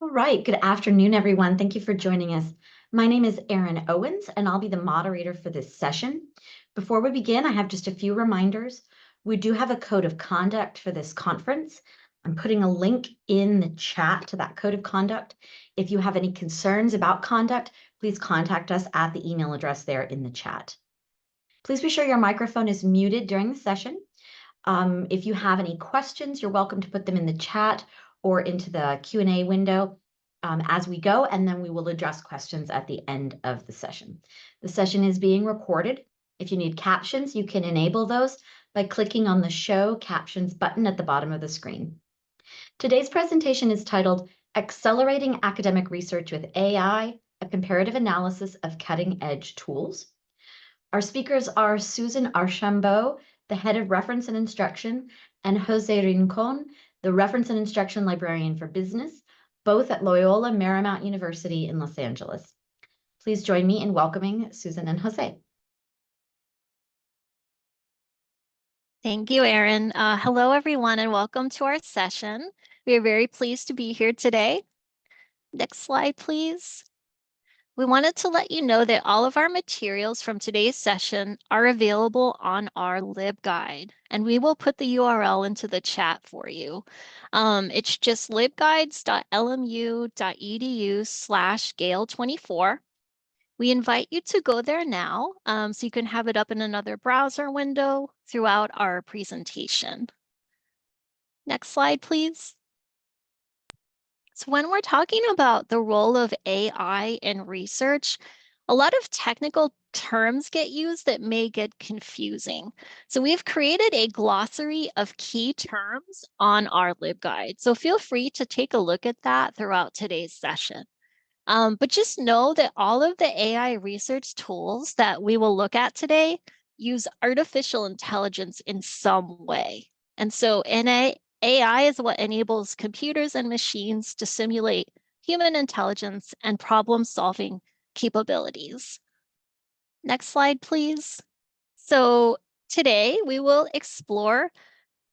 All right, good afternoon, everyone. Thank you for joining us. My name is Erin Owens, and I'll be the moderator for this session. Before we begin, I have just a few reminders. We do have a code of conduct for this conference. I'm putting a link in the chat to that code of conduct. If you have any concerns about conduct, please contact us at the email address there in the chat. Please be sure your microphone is muted during the session. If you have any questions, you're welcome to put them in the chat or into the Q&A window as we go, and then we will address questions at the end of the session. The session is being recorded. If you need captions, you can enable those by clicking on the Show Captions button at the bottom of the screen. Today's presentation is titled Accelerating Academic Research with AI, a Comparative Analysis of Cutting-Edge Tools. Our speakers are Susan Archambault, the head of reference and instruction, and José Rincón, the reference and instruction librarian for business, both at Loyola Marymount University in Los Angeles. Please join me in welcoming Susan and José. Thank you, Erin. Hello, everyone, and welcome to our session. We are very pleased to be here today. Next slide, please. We wanted to let you know that all of our materials from today's session are available on our LibGuide, and we will put the URL into the chat for you. It's just libguides.lmu.edu/Gale24. We invite you to go there now so you can have it up in another browser window throughout our presentation. Next slide, please. So when we're talking about the role of AI in research, a lot of technical terms get used that may get confusing. So we've created a glossary of key terms on our LibGuide. So feel free to take a look at that throughout today's session. But just know that all of the AI research tools that we will look at today use artificial intelligence in some way. And so AI is what enables computers and machines to simulate human intelligence and problem-solving capabilities. Next slide, please. So today we will explore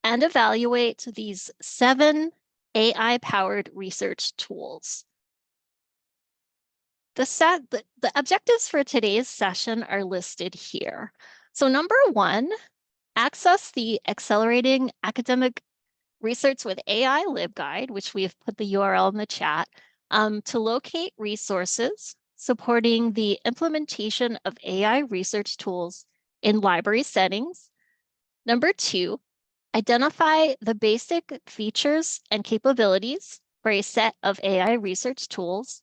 and evaluate these 7 AI-powered research tools. The objectives for today's session are listed here. So number 1, access the Accelerating Academic Research with AI LibGuide, which we have put the URL in the chat, to locate resources supporting the implementation of AI research tools in library settings. Number 2, identify the basic features and capabilities for a set of AI research tools.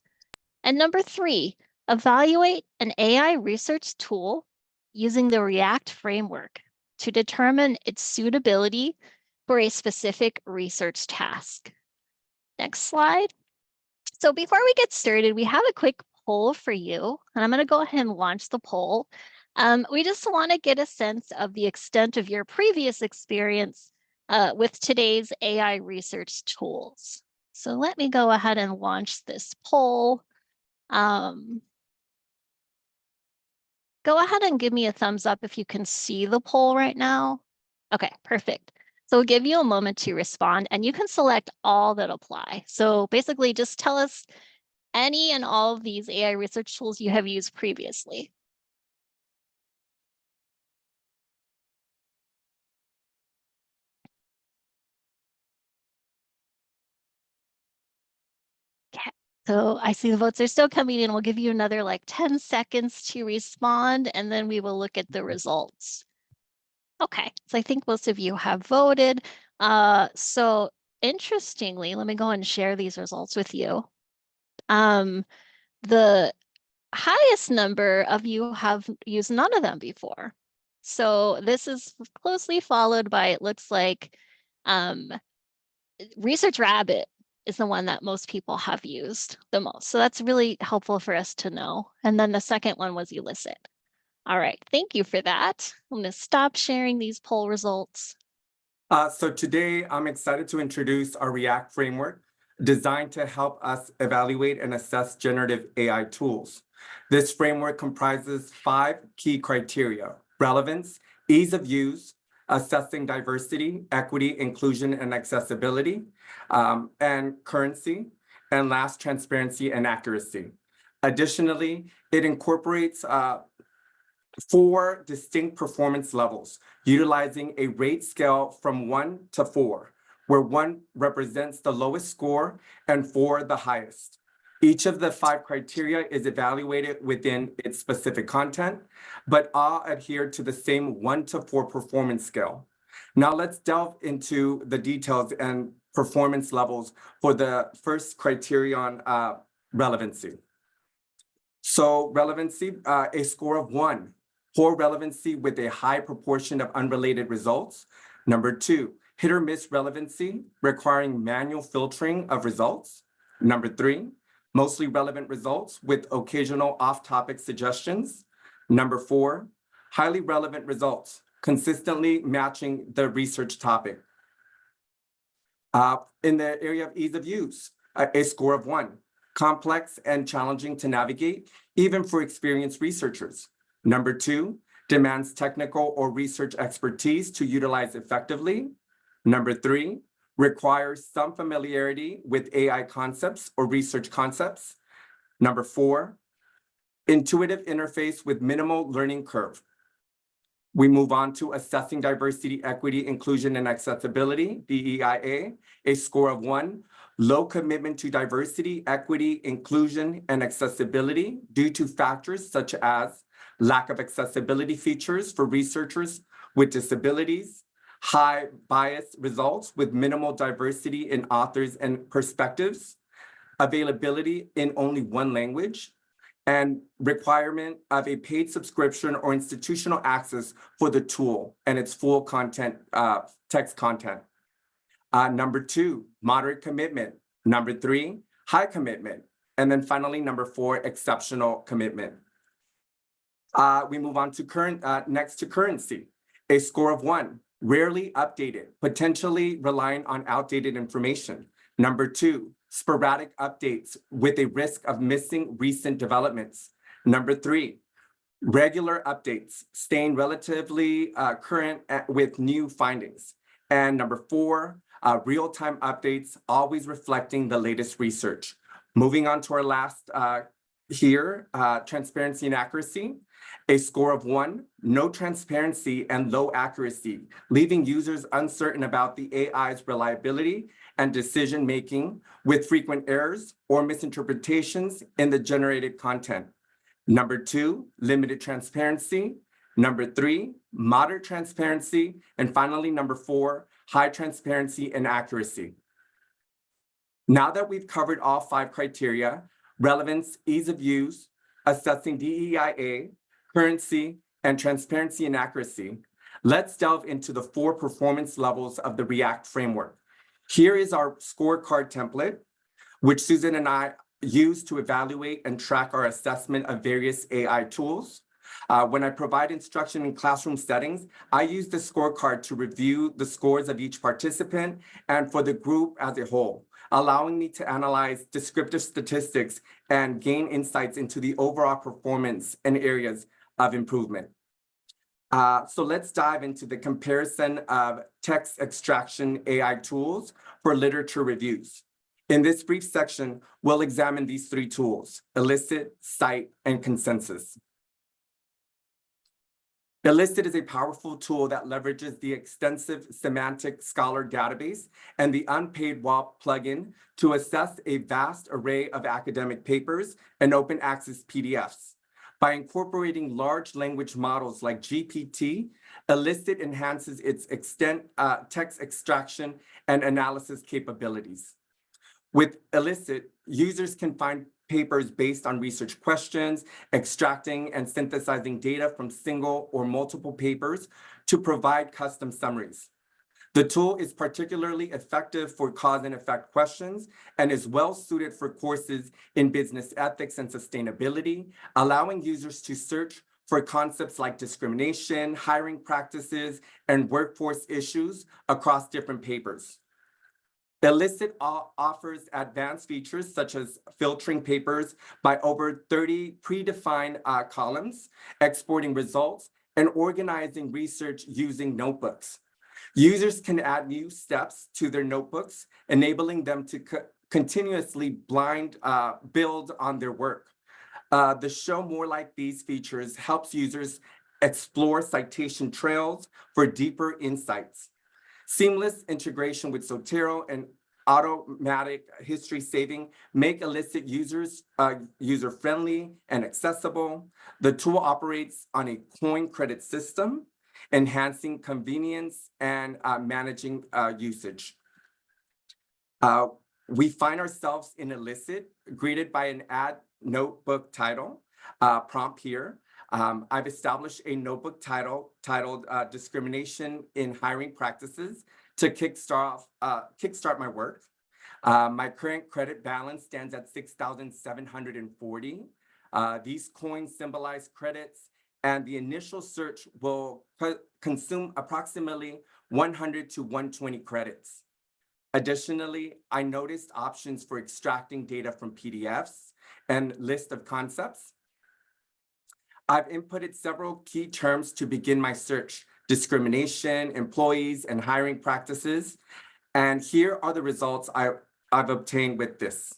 And number 3, evaluate an AI research tool using the React framework to determine its suitability for a specific research task. Next slide. So before we get started, we have a quick poll for you, and I'm going to go ahead and launch the poll. We just want to get a sense of the extent of your previous experience with today's AI research tools. So let me go ahead and launch this poll. Go ahead and give me a thumbs up if you can see the poll right now. Okay, perfect. So we'll give you a moment to respond, and you can select all that apply. So basically just tell us any and all of these AI research tools you have used previously. Okay, so I see the votes are still coming in. We'll give you another like 10 seconds to respond, and then we will look at the results. Okay, so I think most of you have voted. So interestingly, let me go and share these results with you. The highest number of you have used none of them before. So this is closely followed by, it looks like, Research Rabbit is the one that most people have used the most. So that's really helpful for us to know. And then the second one was Elicit. All right, thank you for that. I'm going to stop sharing these poll results. So today, I'm excited to introduce our React framework designed to help us evaluate and assess generative AI tools. This framework comprises 5 key criteria: relevance, ease of use, assessing diversity, equity, inclusion, and accessibility, and currency. and last, transparency and accuracy. Additionally, it incorporates 4 distinct performance levels, utilizing a rate scale from 1 to 4, where 1 represents the lowest score and 4 the highest. Each of the 5 criteria is evaluated within its specific content, but all adhere to the same 1 to 4 performance scale. Now let's delve into the details and performance levels for the first criterion, relevancy. So relevancy, a score of 1, poor relevancy with a high proportion of unrelated results. Number 2, hit or miss relevancy requiring manual filtering of results. Number 3, mostly relevant results with occasional off-topic suggestions. Number 4, highly relevant results, consistently matching the research topic. In the area of ease of use, a score of 1, complex and challenging to navigate, even for experienced researchers. Number 2, demands technical or research expertise to utilize effectively. Number 3, requires some familiarity with AI concepts or research concepts. Number 4, intuitive interface with minimal learning curve. We move on to assessing diversity, equity, inclusion, and accessibility, DEIA, a score of 1, low commitment to diversity, equity, inclusion, and accessibility due to factors such as lack of accessibility features for researchers with disabilities, high bias results with minimal diversity in authors and perspectives, availability in only 1 language, and requirement of a paid subscription or institutional access for the tool and its full content, text content. Number 2, moderate commitment. Number 3, high commitment. And then finally, number 4, exceptional commitment. We move on to next to currency, a score of 1, rarely updated, potentially relying on outdated information. Number 2, sporadic updates with a risk of missing recent developments. Number 3, regular updates, staying relatively current with new findings. And number 4, real-time updates, always reflecting the latest research. Moving on to our last here, transparency and accuracy. A score of 1, no transparency and low accuracy, leaving users uncertain about the AI's reliability and decision-making with frequent errors or misinterpretations in the generated content. Number 2, limited transparency. Number 3, moderate transparency. And finally, number 4, high transparency and accuracy. Now that we've covered all 5 criteria, relevance, ease of use, assessing DEIA, currency, and transparency and accuracy, let's delve into the 4 performance levels of the React framework. Here is our scorecard template, which Susan and I use to evaluate and track our assessment of various AI tools. When I provide instruction in classroom settings, I use the scorecard to review the scores of each participant and for the group as a whole, allowing me to analyze descriptive statistics and gain insights into the overall performance and areas of improvement. So let's dive into the comparison of text extraction AI tools for literature reviews. In this brief section, we'll examine these 3 tools: Elicit, Cite, and Consensus. Elicit is a powerful tool that leverages the extensive semantic scholar database and the unpaid WAP plugin to assess a vast array of academic papers and open access PDFs. By incorporating large language models like GPT, Elicit enhances its text extraction and analysis capabilities. With Elicit, users can find papers based on research questions, extracting and synthesizing data from single or multiple papers to provide custom summaries. The tool is particularly effective for cause and effect questions and is well suited for courses in business ethics and sustainability, allowing users to search for concepts like discrimination, hiring practices, and workforce issues across different papers. Elicit offers advanced features such as filtering papers by over 30 predefined columns, exporting results, and organizing research using notebooks. Users can add new steps to their notebooks, enabling them to continuously build on their work. The show More Like These features helps users explore citation trails for deeper insights. Seamless integration with Zotero and automatic history saving make Elicit users user-friendly and accessible. The tool operates on a coin credit system, enhancing convenience and managing usage. We find ourselves in Elicit, greeted by an ad notebook title prompt here. I've established a notebook titled Discrimination in Hiring Practices to kickstart my work. My current credit balance stands at 6,740. These coins symbolize credits, and the initial search will consume approximately 100 to 120 credits. Additionally, I noticed options for extracting data from PDFs and list of concepts. I've inputted several key terms to begin my search: discrimination, employees, and hiring practices. And here are the results I've obtained with this.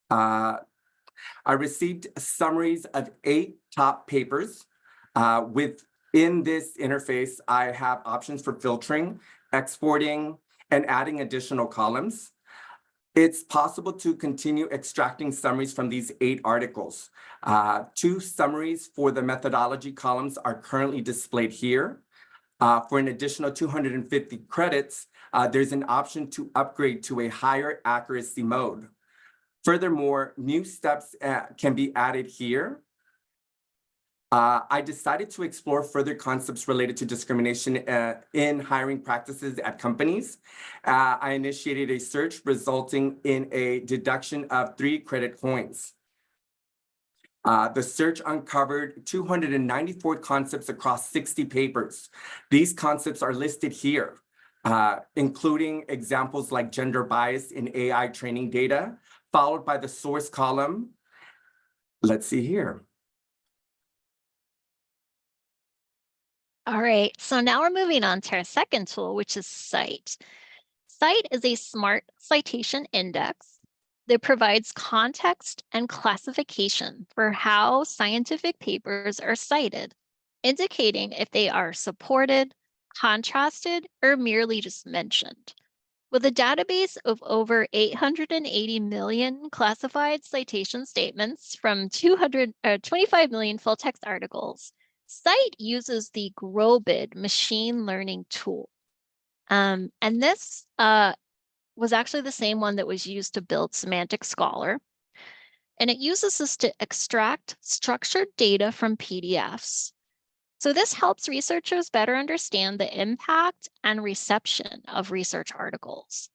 I received summaries of 8 top papers. Within this interface, I have options for filtering, exporting, and adding additional columns. It's possible to continue extracting summaries from these 8 articles. 2 summaries for the methodology columns are currently displayed here. For an additional 250 credits, there's an option to upgrade to a higher accuracy mode. Furthermore, new steps can be added here. I decided to explore further concepts related to discrimination in hiring practices at companies. I initiated a search resulting in a deduction of 3 credit points. The search uncovered 294 concepts across 60 papers. These concepts are listed here, including examples like gender bias in AI training data, followed by the source column. Let's see here. All right, so now we're moving on to our second tool, which is Cite. Cite is a smart citation index that provides context and classification for how scientific papers are cited, indicating if they are supported, contrasted, or merely just mentioned. With a database of over 880 million classified citation statements from 25 million full-text articles, Cite uses the GROBID machine learning tool. And this was actually the same one that was used to build Semantic Scholar. And it uses this to extract structured data from PDFs. So this helps researchers better understand the impact and reception of research articles.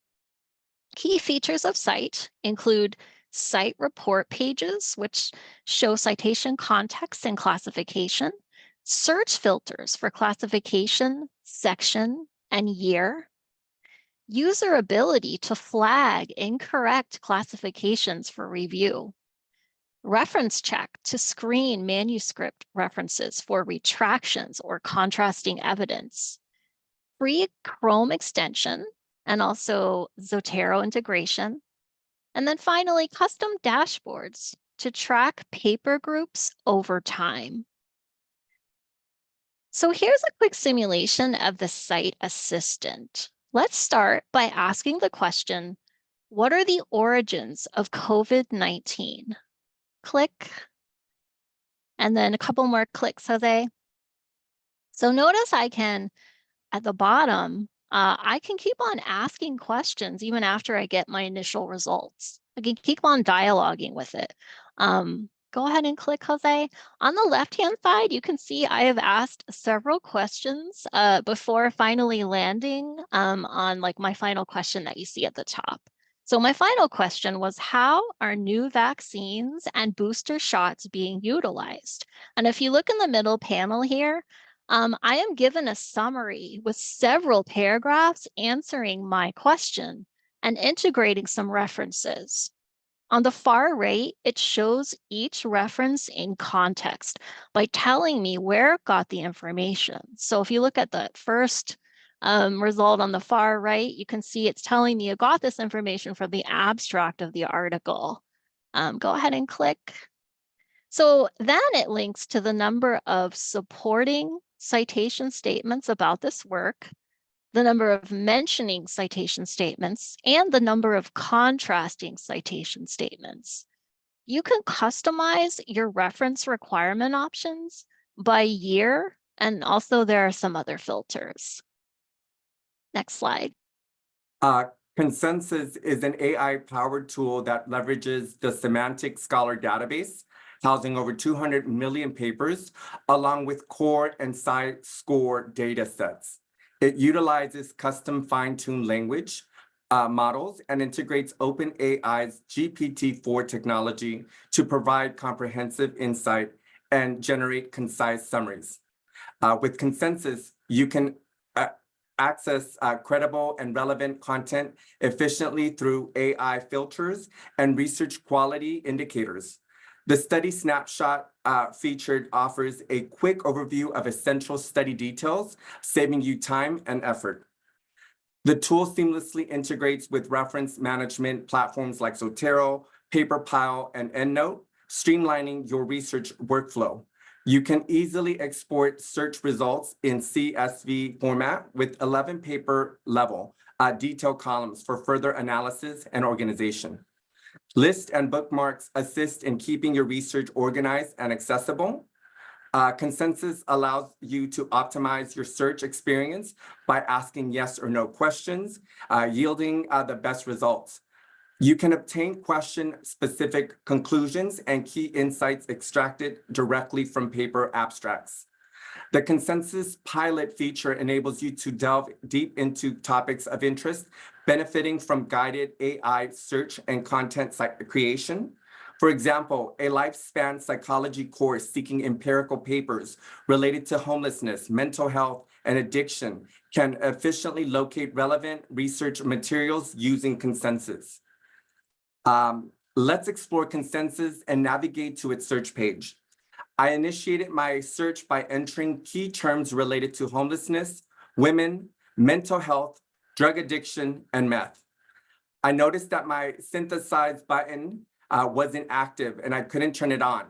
Key features of Cite include Cite report pages, which show citation context and classification, search filters for classification, section, and year, user ability to flag incorrect classifications for review, reference check to screen manuscript references for retractions or contrasting evidence, free Chrome extension, and also Zotero integration, and then finally custom dashboards to track paper groups over time. So here's a quick simulation of the Cite Assistant. Let's start by asking the question, what are the origins of COVID-19? Click, and then a couple more clicks, Jose. So notice I can, at the bottom, I can keep on asking questions even after I get my initial results. I can keep on dialoguing with it. Go ahead and click, Jose. On the left-hand side, you can see I have asked several questions before finally landing on like my final question that you see at the top. So my final question was, how are new vaccines and booster shots being utilized? And if you look in the middle panel here, I am given a summary with several paragraphs answering my question and integrating some references. On the far right, it shows each reference in context by telling me where it got the information. So if you look at the first result on the far right, you can see it's telling me you got this information from the abstract of the article. Go ahead and click. So then it links to the number of supporting citation statements about this work, the number of mentioning citation statements, and the number of contrasting citation statements. You can customize your reference requirement options by year, and also there are some other filters. Next slide. Consensus is an AI-powered tool that leverages the Semantic Scholar database, housing over 200 million papers, along with core and sci-score data sets. It utilizes custom fine-tuned language models and integrates OpenAI's GPT-4 technology to provide comprehensive insight and generate concise summaries. With Consensus, you can access credible and relevant content efficiently through AI filters and research quality indicators. The study snapshot featured offers a quick overview of essential study details, saving you time and effort. The tool seamlessly integrates with reference management platforms like Zotero, PaperPile, and EndNote, streamlining your research workflow. You can easily export search results in CSV format with 11 paper level detail columns for further analysis and organization. Lists and bookmarks assist in keeping your research organized and accessible. Consensus allows you to optimize your search experience by asking yes or no questions, yielding the best results. You can obtain question-specific conclusions and key insights extracted directly from paper abstracts. The Consensus pilot feature enables you to delve deep into topics of interest, benefiting from guided AI search and content creation. For example, a lifespan psychology course seeking empirical papers related to homelessness, mental health, and addiction can efficiently locate relevant research materials using Consensus. Let's explore Consensus and navigate to its search page. I initiated my search by entering key terms related to homelessness, women, mental health, drug addiction, and meth. I noticed that my synthesize button wasn't active and I couldn't turn it on,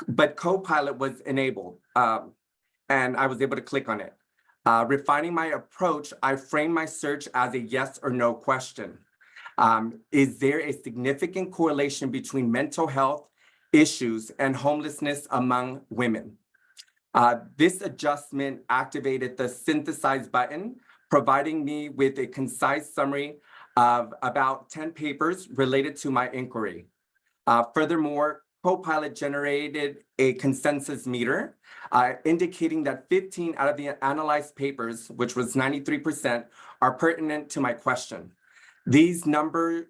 but Copilot was enabled and I was able to click on it. Refining my approach, I framed my search as a yes or no question. Is there a significant correlation between mental health issues and homelessness among women? This adjustment activated the synthesize button, providing me with a concise summary of about 10 papers related to my inquiry. Furthermore, Copilot generated a consensus meter, indicating that 15 out of the analyzed papers, which was 93%, are pertinent to my question. These numbers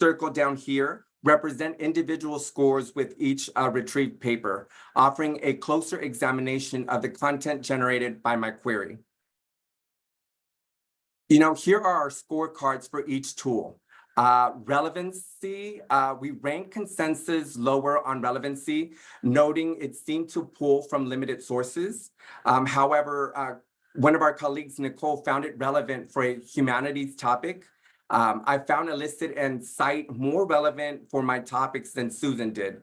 circled down here represent individual scores with each retrieved paper, offering a closer examination of the content generated by my query. Here are our scorecards for each tool. Relevancy, we rank Consensus lower on relevancy, noting it seemed to pull from limited sources. However, one of our colleagues, Nicole, found it relevant for a humanities topic. I found Elicit and Cite more relevant for my topics than Susan did.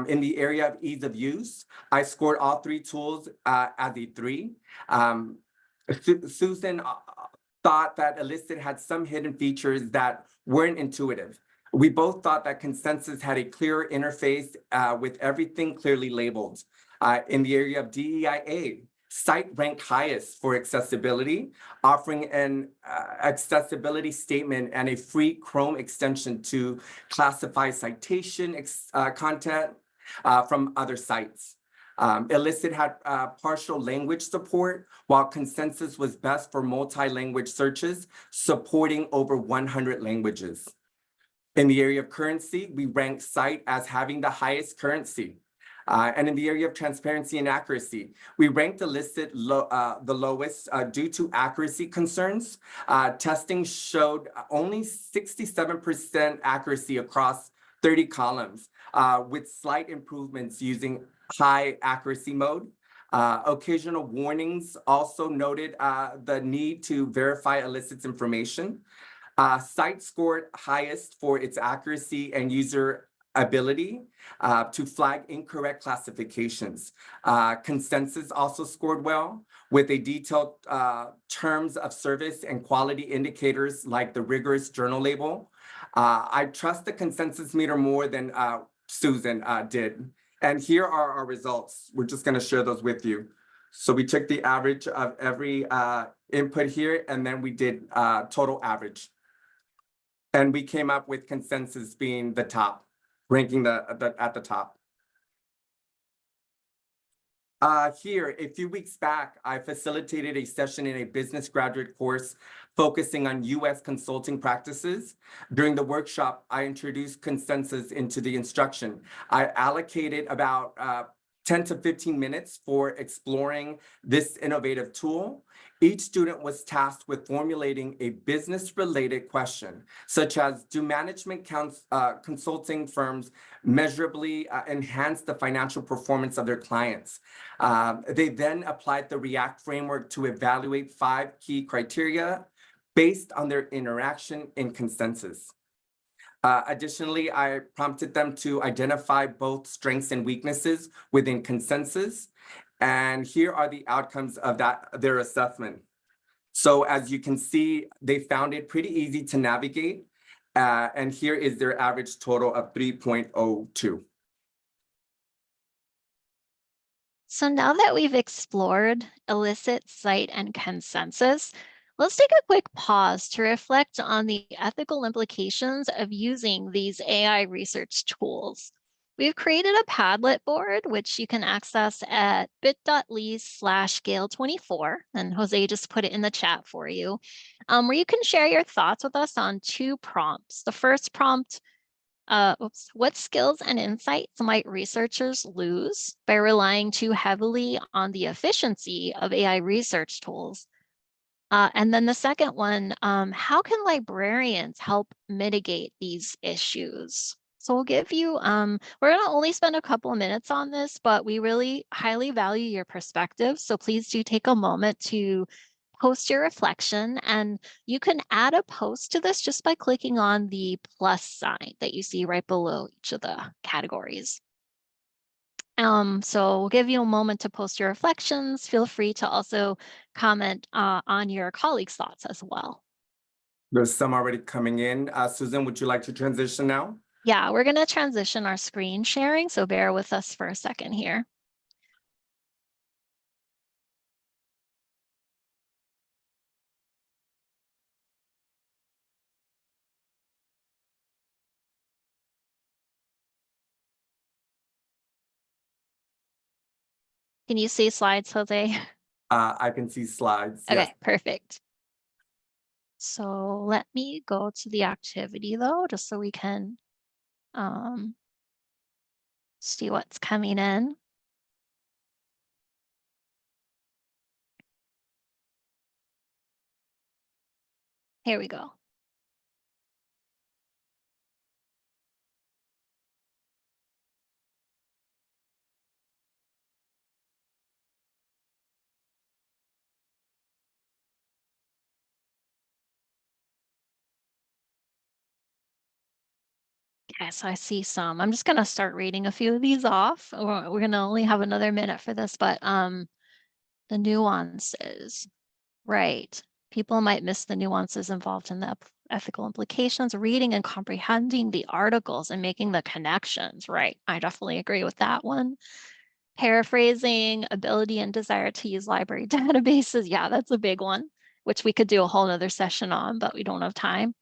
In the area of ease of use, I scored all three tools as a 3. Susan thought that Elicit had some hidden features that weren't intuitive. We both thought that Consensus had a clearer interface with everything clearly labeled. In the area of DEIA, Cite ranked highest for accessibility, offering an accessibility statement and a free Chrome extension to classify citation content from other sites. Elicit had partial language support, while Consensus was best for multi-language searches, supporting over 100 languages. In the area of currency, we ranked Cite as having the highest currency. And in the area of transparency and accuracy, we ranked Elicit the lowest due to accuracy concerns. Testing showed only 67% accuracy across 30 columns, with slight improvements using high accuracy mode. Occasional warnings also noted the need to verify Elicit's information. Site scored highest for its accuracy and user ability to flag incorrect classifications. Consensus also scored well with a detailed terms of service and quality indicators like the rigorous journal label. I trust the consensus meter more than Susan did. And here are our results. We're just going to share those with you. So we took the average of every input here, and then we did total average. And we came up with consensus being the top, ranking at the top. Here, a few weeks back, I facilitated a session in a business graduate course focusing on U.S. consulting practices. During the workshop, I introduced consensus into the instruction. I allocated about 10 to 15 minutes for exploring this innovative tool. Each student was tasked with formulating a business-related question, such as, do management consulting firms measurably enhance the financial performance of their clients? They then applied the REACT framework to evaluate 5 key criteria based on their interaction in consensus. Additionally, I prompted them to identify both strengths and weaknesses within consensus. And here are the outcomes of their assessment. So as you can see, they found it pretty easy to navigate. And here is their average total of 3.02. So now that we've explored Elicit, Cite, and Consensus, let's take a quick pause to reflect on the ethical implications of using these AI research tools. We've created a Padlet board, which you can access at bit.ly/Gale24, and Jose just put it in the chat for you, where you can share your thoughts with us on 2 prompts. The first prompt, what skills and insights might researchers lose by relying too heavily on the efficiency of AI research tools? And then the second one, how can librarians help mitigate these issues? So we'll give you, we're going to only spend a couple of minutes on this, but we really highly value your perspective. So please do take a moment to post your reflection, and you can add a post to this just by clicking on the plus sign that you see right below each of the categories. So we'll give you a moment to post your reflections. Feel free to also comment on your colleagues' thoughts as well. There's some already coming in. Susan, would you like to transition now? Yeah, we're going to transition our screen sharing, so bear with us for a second here. Can you see slides, Jose? I can see slides. Okay, yes. perfect. So let me go to the activity though, just so we can see what's coming in. Here we go. Okay, so I see some. I'm just going to start reading a few of these off. We're going to only have another minute for this, but the nuances, right? People might miss the nuances involved in the ethical implications, reading and comprehending the articles and making the connections, right? I definitely agree with that one. Paraphrasing, ability and desire to use library databases. Yeah, that's a big one, which we could do a whole nother session on, but we don't have time.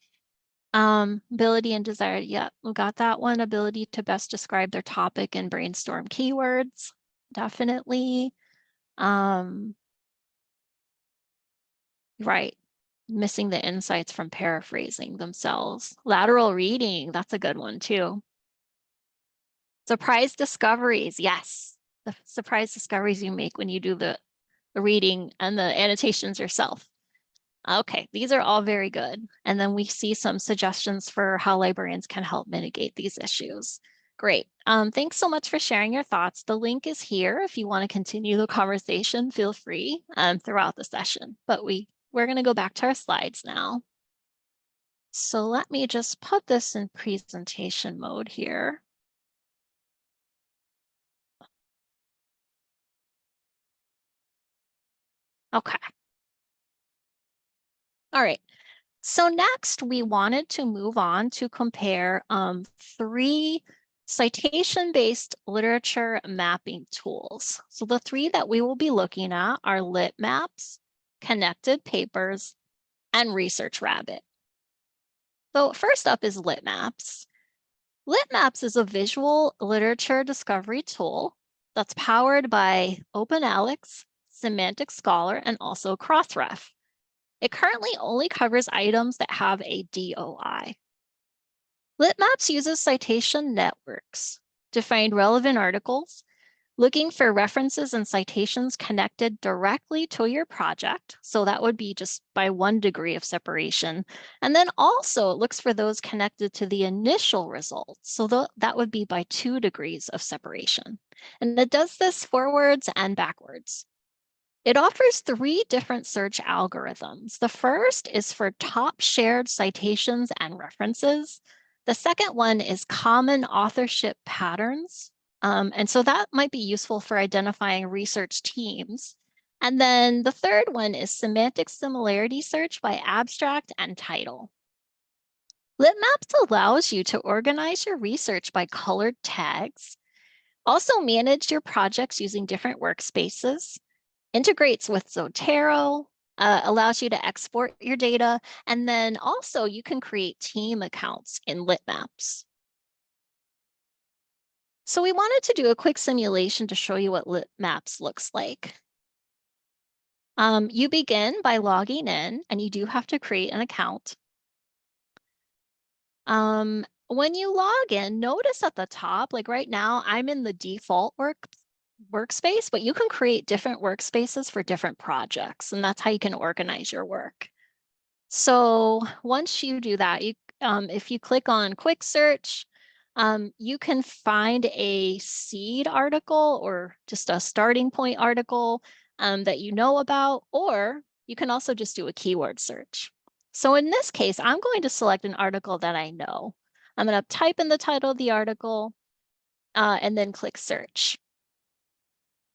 Ability and desire. Yeah, we got that one. Ability to best describe their topic and brainstorm keywords. Definitely. Right. Missing the insights from paraphrasing themselves. Lateral reading. That's a good one too. Surprise discoveries. Yes. The surprise discoveries you make when you do the reading and the annotations yourself. Okay, these are all very good. And then we see some suggestions for how librarians can help mitigate these issues. Great. Thanks so much for sharing your thoughts. The link is here. If you want to continue the conversation, feel free throughout the session. But we're going to go back to our slides now. So let me just put this in presentation mode here. Okay. All right. So next, we wanted to move on to compare 3 citation-based literature mapping tools. So the 3 that we will be looking at are Litmaps, Connected Papers, and Research Rabbit. So first up is Litmaps. Litmaps is a visual literature discovery tool that's powered by OpenAlex, Semantic Scholar, and also Crossref. It currently only covers items that have a DOI. Litmaps uses citation networks to find relevant articles, looking for references and citations connected directly to your project. So that would be just by 1 degree of separation. And then also it looks for those connected to the initial results. So that would be by 2 degrees of separation. And it does this forwards and backwards. It offers 3 different search algorithms. The first is for top shared citations and references. The second one is common authorship patterns. And so that might be useful for identifying research teams. And then the third one is semantic similarity search by abstract and title. Litmaps allows you to organize your research by colored tags, also manage your projects using different workspaces, integrates with Zotero, allows you to export your data, and then also you can create team accounts in Litmaps. So we wanted to do a quick simulation to show you what Litmaps looks like. You begin by logging in, and you do have to create an account. When you log in, notice at the top, like right now, I'm in the default workspace, but you can create different workspaces for different projects, and that's how you can organize your work. So once you do that, if you click on quick search, you can find a seed article or just a starting point article that you know about, or you can also just do a keyword search. So in this case, I'm going to select an article that I know. I'm going to type in the title of the article and then click search.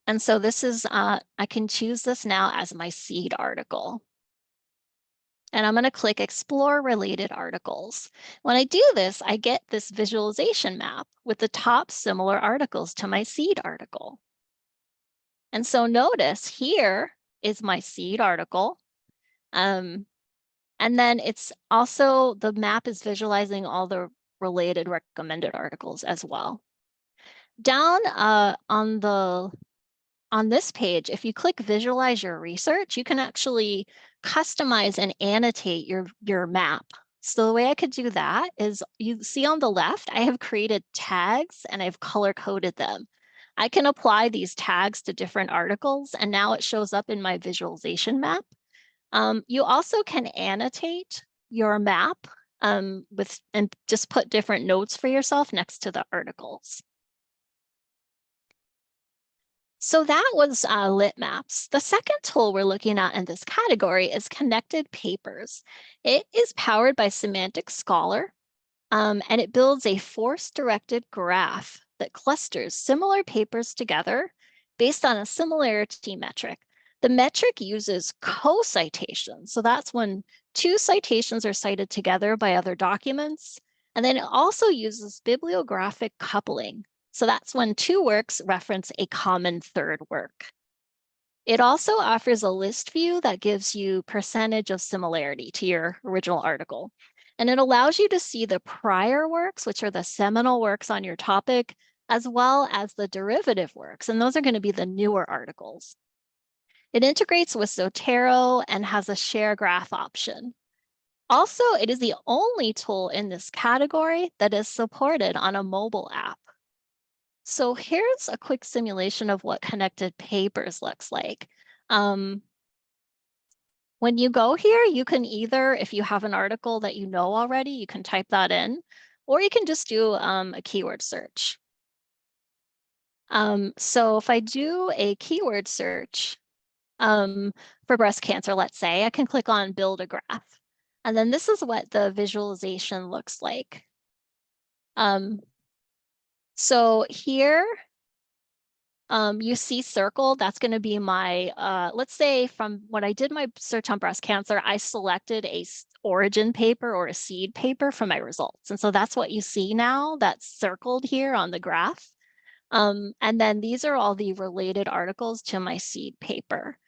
And so this is, I can choose this now as my seed article. And I'm going to click explore related articles. When I do this, I get this visualization map with the top similar articles to my seed article. And so notice here is my seed article. And then it's also, the map is visualizing all the related recommended articles as well. Down on this page, if you click visualize your research, you can actually customize and annotate your map. So the way I could do that is, you see on the left, I have created tags and I've color coded them. I can apply these tags to different articles, and now it shows up in my visualization map. You also can annotate your map and just put different notes for yourself next to the articles. So that was Litmaps. The second tool we're looking at in this category is Connected Papers. It is powered by Semantic Scholar, and it builds a force-directed graph that clusters similar papers together based on a similarity metric. The metric uses co-citation. So that's when 2 citations are cited together by other documents. And then it also uses bibliographic coupling. So that's when 2 works reference a common third work. It also offers a list view that gives you percentage of similarity to your original article. And it allows you to see the prior works, which are the seminal works on your topic, as well as the derivative works. And those are going to be the newer articles. It integrates with Zotero and has a share graph option. Also, it is the only tool in this category that is supported on a mobile app. So here's a quick simulation of what Connected Papers looks like. When you go here, you can either, if you have an article that you know already, you can type that in, or you can just do a keyword search. So if I do a keyword search for breast cancer, let's say, I can click on build a graph. And then this is what the visualization looks like. So here, you see circle, that's going to be my, let's say from when I did my search on breast cancer, I selected a origin paper or a seed paper for my results. And so that's what you see now, that's circled here on the graph. And then these are all the related articles to my seed paper.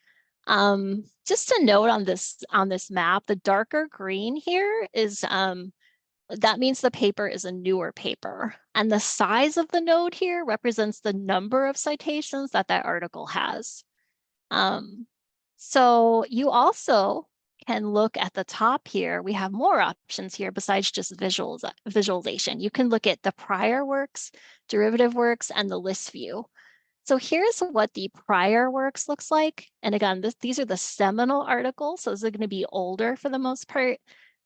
Just to note on this map, the darker green here is that means the paper is a newer paper, and the size of the node here represents the number of citations that article has. So you also can look at the top here. We have more options here besides just visualization. You can look at the prior works, derivative works, and the list view. So here's what the prior works looks like. And again, these are the seminal articles, so these are going to be older for the most part.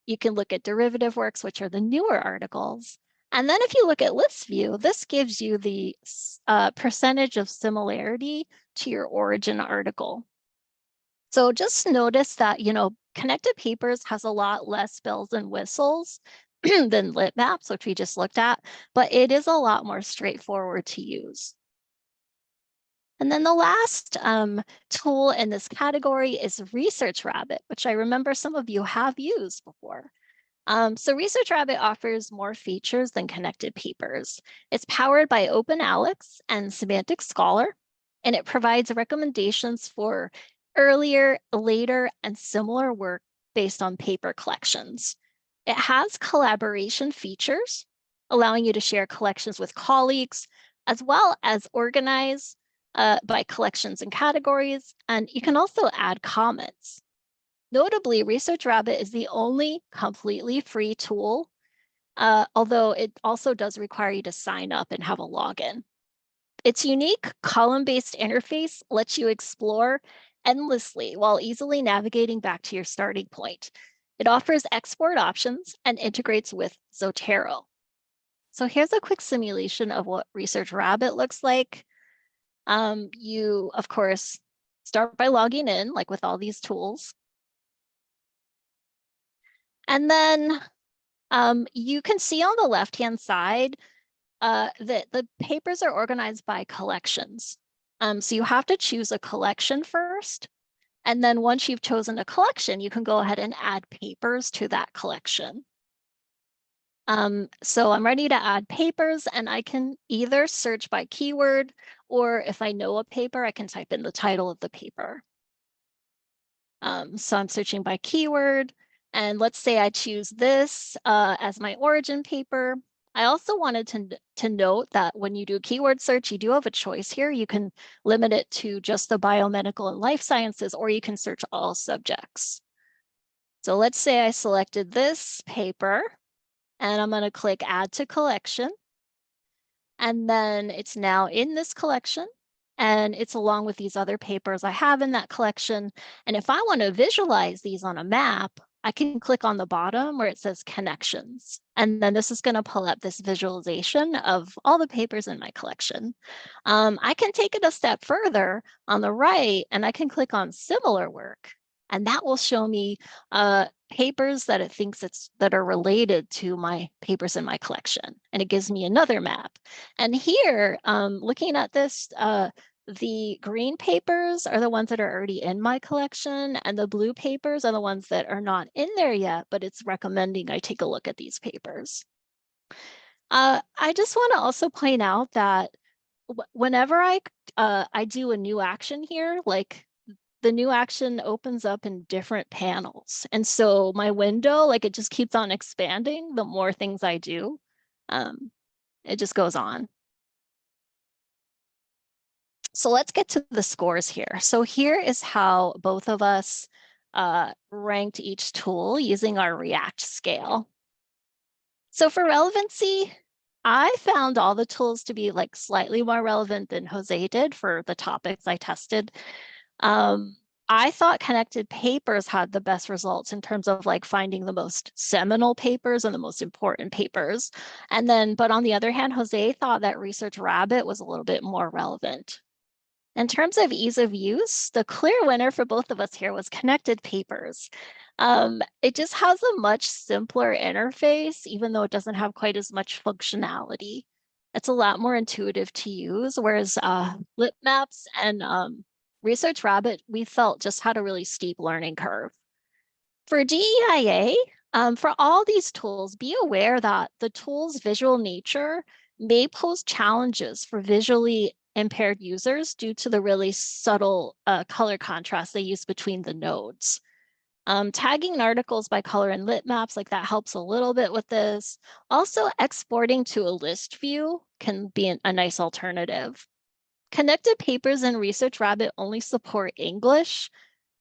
You can look at derivative works, which are the newer articles. And then if you look at list view, this gives you the percentage of similarity to your origin article. So just notice that, Connected Papers has a lot less bells and whistles than Litmaps, which we just looked at, but it is a lot more straightforward to use. And then the last tool in this category is Research Rabbit, which I remember some of you have used before. So Research Rabbit offers more features than Connected Papers. It's powered by OpenAlex and Semantic Scholar, and it provides recommendations for earlier, later, and similar work based on paper collections. It has collaboration features, allowing you to share collections with colleagues, as well as organize by collections and categories, and you can also add comments. Notably, Research Rabbit is the only completely free tool, although it also does require you to sign up and have a login. Its unique column-based interface lets you explore endlessly while easily navigating back to your starting point. It offers export options and integrates with Zotero. So here's a quick simulation of what Research Rabbit looks like. You, of course, start by logging in, like with all these tools. And then you can see on the left-hand side that the papers are organized by collections. So you have to choose a collection first. And then once you've chosen a collection, you can go ahead and add papers to that collection. So I'm ready to add papers, and I can either search by keyword, or if I know a paper, I can type in the title of the paper. So I'm searching by keyword, and let's say I choose this as my origin paper. I also wanted to note that when you do keyword search, you do have a choice here. You can limit it to just the biomedical and life sciences, or you can search all subjects. So let's say I selected this paper, and I'm going to click Add to Collection. And then it's now in this collection, and it's along with these other papers I have in that collection. And if I want to visualize these on a map, I can click on the bottom where it says Connections. And then this is going to pull up this visualization of all the papers in my collection. I can take it a step further on the right, and I can click on Similar Work. And that will show me papers that it thinks that are related to my papers in my collection. And it gives me another map. And here, looking at this, the green papers are the ones that are already in my collection, and the blue papers are the ones that are not in there yet, but it's recommending I take a look at these papers. I just want to also point out that whenever I do a new action here, like the new action opens up in different panels. And so my window, like it just keeps on expanding the more things I do. It just goes on. So let's get to the scores here. So here is how both of us ranked each tool using our React scale. So for relevancy, I found all the tools to be like slightly more relevant than Jose did for the topics I tested. I thought connected papers had the best results in terms of like finding the most seminal papers and the most important papers. And then, but on the other hand, Jose thought that Research Rabbit was a little bit more relevant. In terms of ease of use, the clear winner for both of us here was connected papers. It just has a much simpler interface, even though it doesn't have quite as much functionality. It's a lot more intuitive to use, whereas Litmaps and Research Rabbit, we felt just had a really steep learning curve. For DEIA, for all these tools, be aware that the tool's visual nature may pose challenges for visually impaired users due to the really subtle color contrast they use between the nodes. Tagging articles by color in Litmaps, like that helps a little bit with this. Also, exporting to a list view can be a nice alternative. Connected papers in Research Rabbit only support English,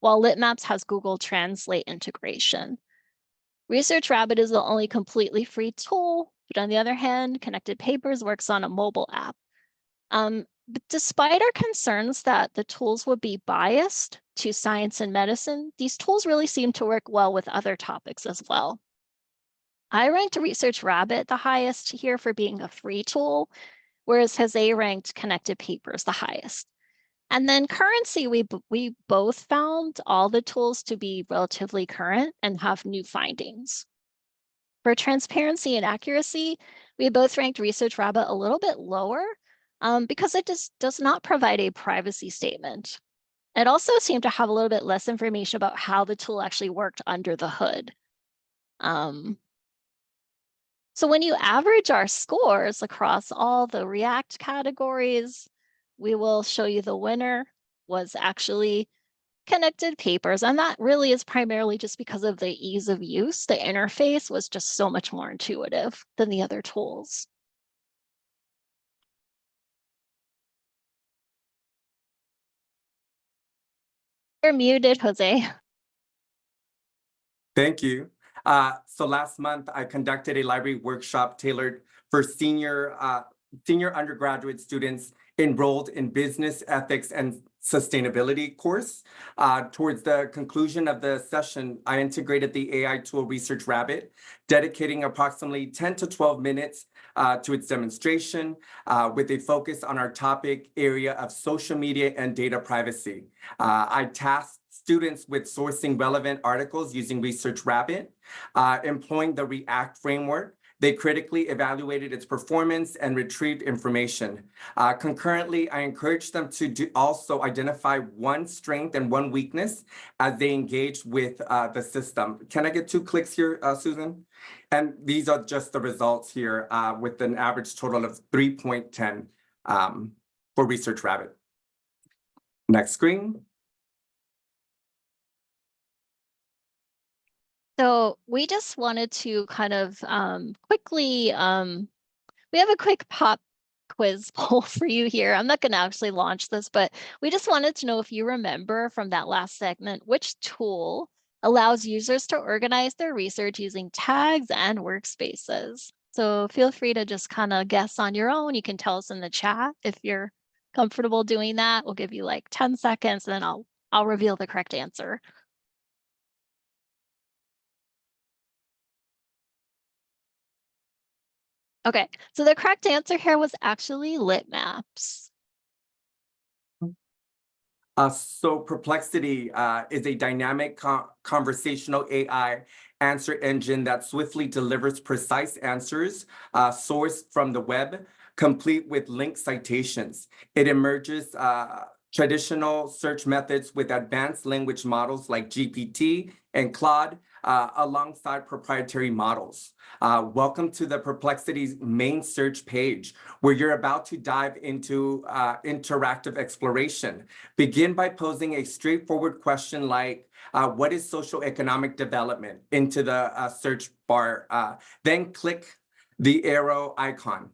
while Litmaps has Google Translate integration. Research Rabbit is the only completely free tool, but on the other hand, Connected Papers works on a mobile app. But despite our concerns that the tools would be biased to science and medicine, these tools really seem to work well with other topics as well. I ranked Research Rabbit the highest here for being a free tool, whereas Jose ranked Connected Papers the highest. And then currency, we both found all the tools to be relatively current and have new findings. For transparency and accuracy, we both ranked Research Rabbit a little bit lower because it does not provide a privacy statement. It also seemed to have a little bit less information about how the tool actually worked under the hood. So when you average our scores across all the React categories, we will show you the winner was actually Connected Papers. And that really is primarily just because of the ease of use. The interface was just so much more intuitive than the other tools. You're muted, Jose. Thank you. So last month, I conducted a library workshop tailored for senior undergraduate students enrolled in business ethics and sustainability course. Towards the conclusion of the session, I integrated the AI tool Research Rabbit, dedicating approximately 10 to 12 minutes to its demonstration with a focus on our topic area of social media and data privacy. I tasked students with sourcing relevant articles using Research Rabbit, employing the React framework. They critically evaluated its performance and retrieved information. Concurrently, I encouraged them to also identify one strength and one weakness as they engaged with the system. Can I get 2 clicks here, Susan? And these are just the results here with an average total of 3.10 for Research Rabbit. Next screen. So we just wanted to kind of quickly, we have a quick pop quiz poll for you here. I'm not going to actually launch this, but we just wanted to know if you remember from that last segment, which tool allows users to organize their research using tags and workspaces. So feel free to just kind of guess on your own. You can tell us in the chat if you're comfortable doing that. We'll give you like 10 seconds, and then I'll reveal the correct answer. Okay, so the correct answer here was actually Litmaps. So Perplexity is a dynamic conversational AI answer engine that swiftly delivers precise answers sourced from the web, complete with link citations. It emerges traditional search methods with advanced language models like GPT and Claude alongside proprietary models. Welcome to the Perplexity's main search page, where you're about to dive into interactive exploration. Begin by posing a straightforward question like, what is socioeconomic development into the search bar? Then click the arrow icon.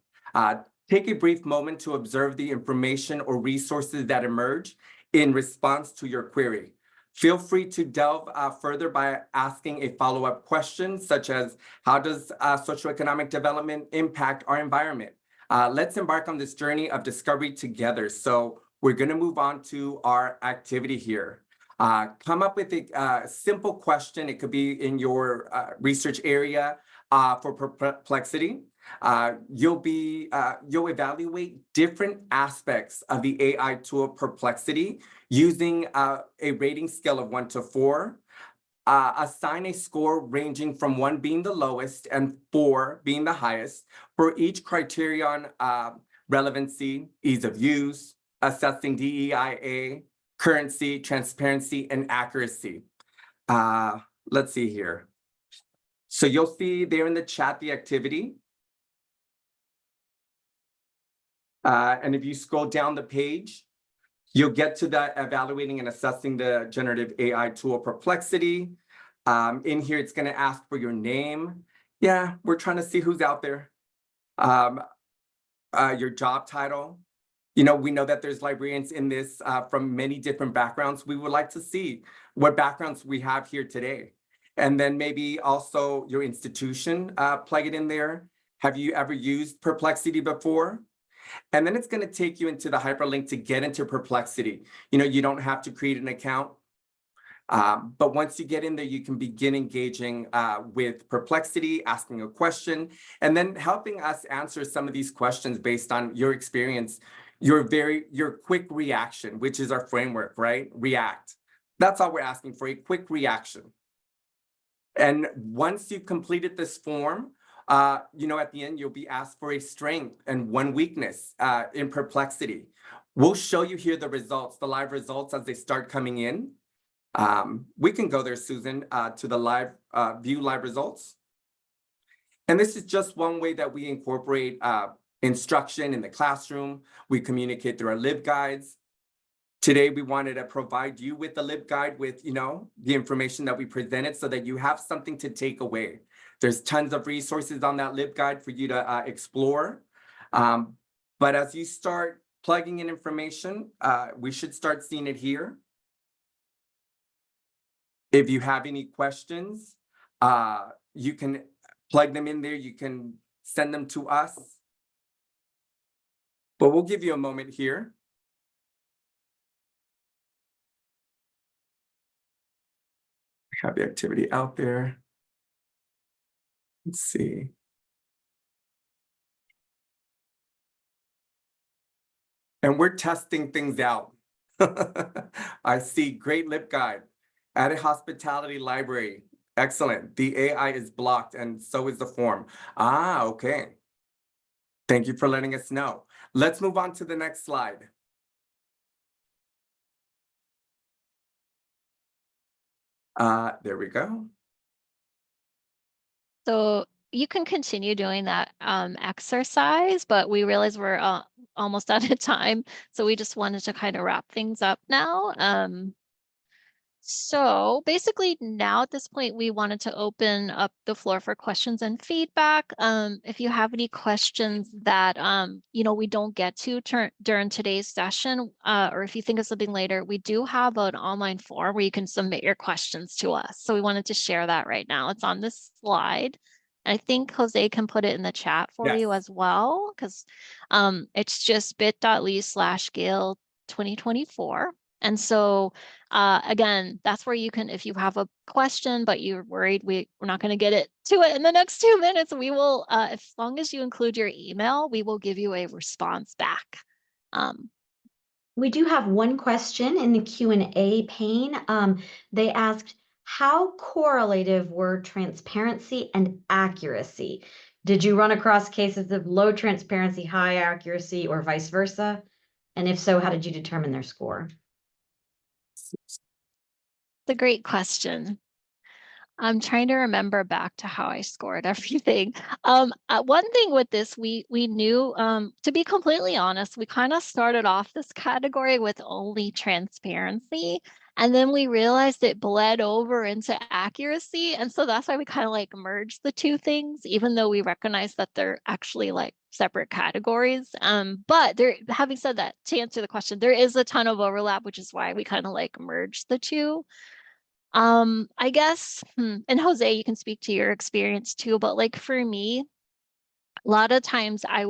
Take a brief moment to observe the information or resources that emerge in response to your query. Feel free to delve further by asking a follow-up question, such as, how does socioeconomic development impact our environment? Let's embark on this journey of discovery together. So we're going to move on to our activity here. Come up with a simple question. It could be in your research area for perplexity. You'll evaluate different aspects of the AI tool Perplexity using a rating scale of 1 to 4. Assign a score ranging from 1 being the lowest and 4 being the highest for each criterion: relevancy, ease of use, assessing DEIA, currency, transparency, and accuracy. Let's see here. So you'll see there in the chat the activity. And if you scroll down the page, you'll get to that evaluating and assessing the generative AI tool Perplexity. In here, it's going to ask for your name. Yeah, we're trying to see who's out there. Your job title. We know that there's librarians in this from many different backgrounds. We would like to see what backgrounds we have here today. And then maybe also your institution, plug it in there. Have you ever used Perplexity before? And then it's going to take you into the hyperlink to get into Perplexity. You don't have to create an account. But once you get in there, you can begin engaging with Perplexity, asking a question, and then helping us answer some of these questions based on your experience, your quick reaction, which is our framework, right? React. That's all we're asking for, a quick reaction. And once you've completed this form, at the end, you'll be asked for a strength and one weakness in Perplexity. We'll show you here the results, the live results as they start coming in. We can go there, Susan, to the live view live results. And this is just one way that we incorporate instruction in the classroom. We communicate through our LibGuides. Today, we wanted to provide you with the LibGuide with, the information that we presented so that you have something to take away. There's tons of resources on that LibGuide for you to explore. But as you start plugging in information, we should start seeing it here. If you have any questions, you can plug them in there. You can send them to us. But we'll give you a moment here. I have the activity out there. Let's see. And we're testing things out. I see great LibGuide. Added hospitality library. Excellent. The AI is blocked and so is the form. Okay. Thank you for letting us know. Let's move on to the next slide. There we go. So you can continue doing that exercise, but we realize we're almost out of time. So we just wanted to kind of wrap things up now. So basically now at this point, we wanted to open up the floor for questions and feedback. If you have any questions that, we don't get to during today's session, or if you think of something later, we do have an online form where you can submit your questions to us. So we wanted to share that right now. It's on this slide. I think Jose can put it in the chat for you as well, because it's just bit.ly/Gale 2024. And so again, that's where you can, if you have a question, but you're worried we're not going to get to it in the next 2 minutes, we will, as long as you include your email, we will give you a response back. We do have one question in the Q&A pane. They asked, how correlative were transparency and accuracy? Did you run across cases of low transparency, high accuracy, or vice versa? And if so, how did you determine their score? It's a great question. I'm trying to remember back to how I scored everything. One thing with this, we knew, to be completely honest, we kind of started off this category with only transparency, and then we realized it bled over into accuracy. And so that's why we kind of like merged the two things, even though we recognize that they're actually like separate categories. But having said that, to answer the question, there is a ton of overlap, which is why we kind of like merged the two. I guess, and Jose, you can speak to your experience too, but like for me, a lot of times I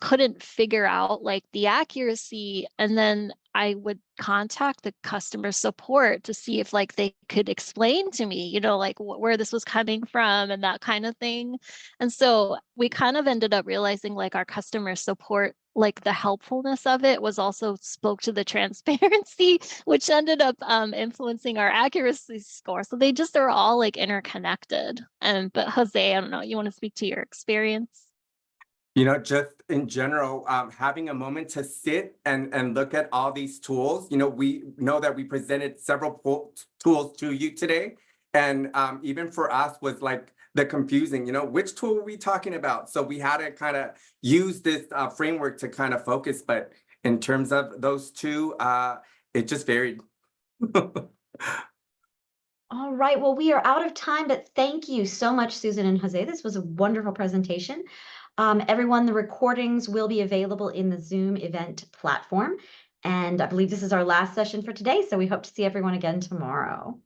couldn't figure out like the accuracy, and then I would contact the customer support to see if like they could explain to me, you know, like where this was coming from and that kind of thing. And so we kind of ended up realizing like our customer support, like the helpfulness of it was also spoke to the transparency, which ended up influencing our accuracy score. So they just are all like interconnected. But Jose, I don't know, you want to speak to your experience? You know, just in general, having a moment to sit and look at all these tools, you know, we know that we presented several tools to you today. And even for us was like the confusing, you know, which tool are we talking about? So we had to kind of use this framework to kind of focus. But in terms of those two, it just varied. All right, well, we are out of time, but thank you so much, Susan and Jose. This was a wonderful presentation. Everyone, the recordings will be available in the Zoom event platform. And I believe this is our last session for today, so we hope to see everyone again tomorrow.